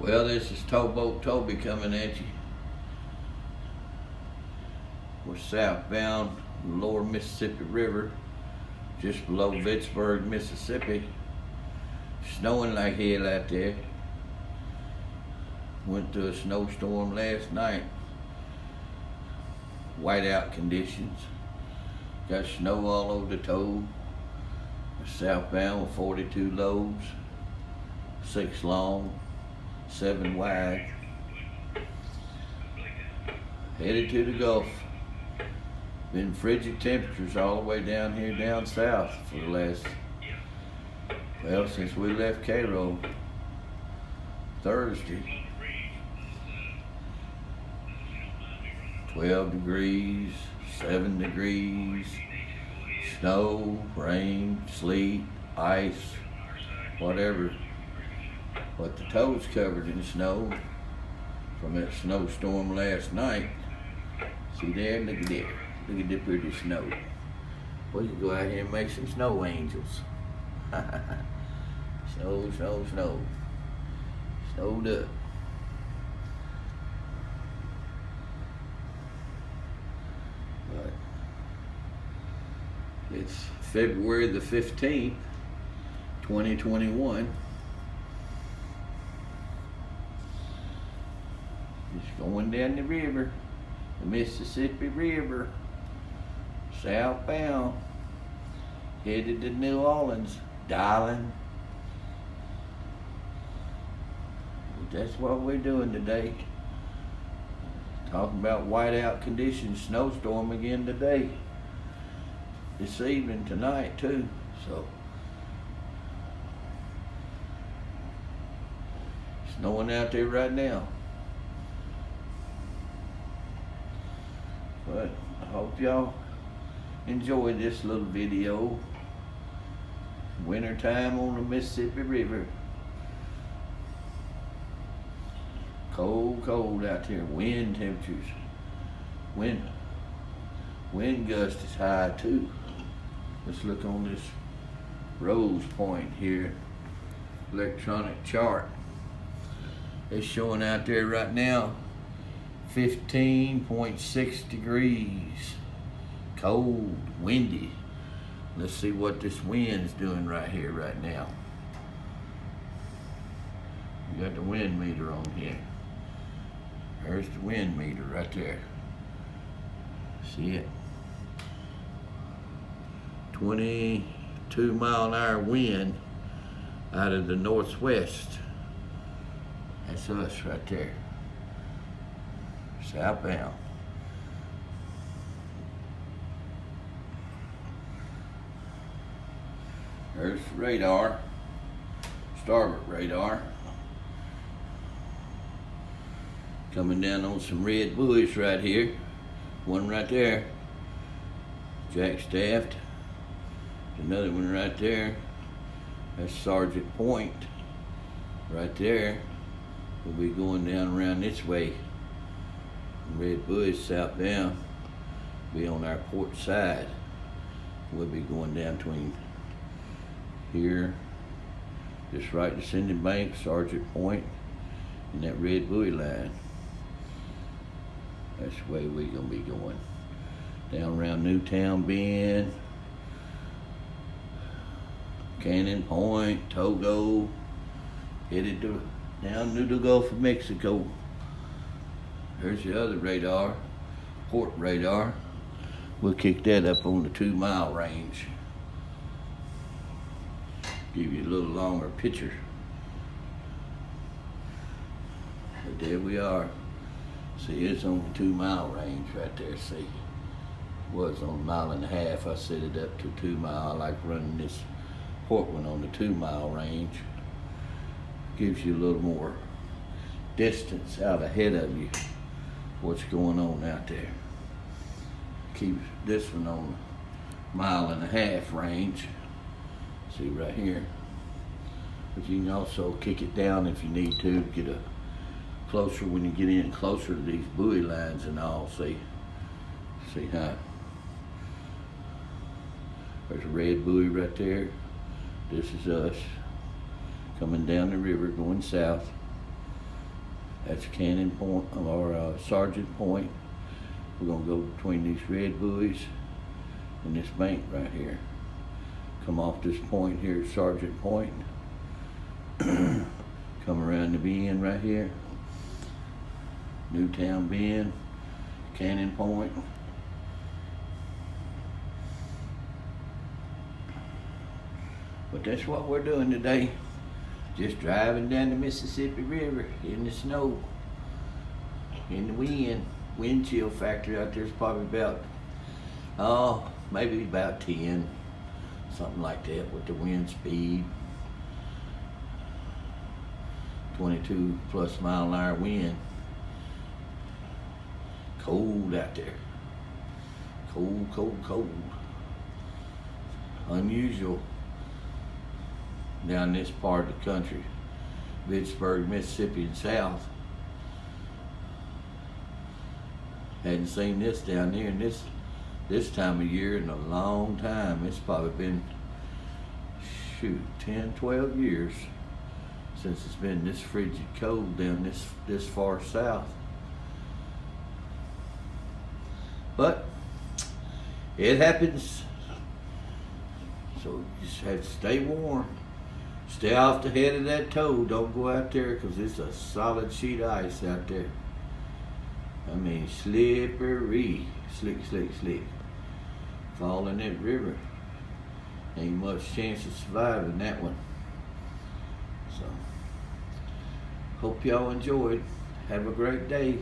Well, this is Towboat Toby coming at you. We're southbound lower Mississippi River, just below Vicksburg, Mississippi. Snowing like hell out there. Went through a snowstorm last night. Whiteout conditions. Got snow all over the tow. Southbound with 42 loads, 6 long, 7 wide. Headed to the Gulf. Been frigid temperatures all the way down here down south for the last, well, since we left Cairo Thursday. 12 degrees, 7 degrees, snow, rain, sleet, ice, whatever. But the tow's covered in snow from that snowstorm last night. See there? Look at there. Look at the pretty snow. We can go out here and make some snow angels. Snow, snow, snow. Snowed up. But it's February the 15th, 2021. Just going down the river, the Mississippi River, southbound, headed to New Orleans, darling. That's what we're doing today. Talking about whiteout conditions, snowstorm again today. This evening, tonight too, so. Snowing out there right now. But I hope y'all enjoy this little video. Wintertime on the Mississippi River. Cold, cold out there. Wind temperatures. Wind gust is high too. Let's look on this Rose Point here. Electronic chart. It's showing out there right now 15.6 degrees. Cold, windy. Let's see what this wind's doing right here, right now. We got the wind meter on here. There's the wind meter right there. See it? 22 mile an hour wind out of the northwest. That's us right there. Southbound. There's radar, starboard radar. Coming down on some red buoys right here. One right there, jack staffed. Another one right there. That's Sergeant Point. Right there. We'll be going down around this way. Red buoys southbound. Be on our port side. We'll be going down between here, just right descending bank, Sergeant Point, and that red buoy line. That's the way we're gonna be going. Down around Newtown Bend, Cannon Point, Togo, headed down to the Gulf of Mexico. There's the other radar, port radar. We'll kick that up on the 2 mile range. Give you a little longer picture. But there we are. See, it's on the 2 mile range right there, see. Was on 1.5 miles. I set it up to 2 mile. I like running this port one on the 2 mile range. Gives you a little more distance out ahead of you. What's going on out there. Keeps this one on 1.5 mile range. See right here. But you can also kick it down if you need to get a closer when you get in closer to these buoy lines and all. See how there's a red buoy right there. This is us coming down the river going south. That's Cannon Point, or Sergeant Point. We're gonna go between these red buoys and this bank right here. Come off this point here at Sergeant Point. Come around the bend right here. Newtown Bend, Cannon Point. But that's what we're doing today. Just driving down the Mississippi River in the snow, in the wind. Wind chill factor out there's probably about, maybe about 10, something like that with the wind speed. 22 plus mile an hour wind. Cold out there. Cold, cold, cold. Unusual down this part of the country. Vicksburg, Mississippi and south. Hadn't seen this down there in this time of year in a long time. It's probably been, 10, 12 years since it's been this frigid cold down this far south. But it happens. So you just have to stay warm. Stay off the head of that toe. Don't go out there because it's a solid sheet of ice out there. I mean, slippery. Slick, slick, slick. Fall in that river. Ain't much chance of surviving that one. So, hope y'all enjoyed. Have a great day.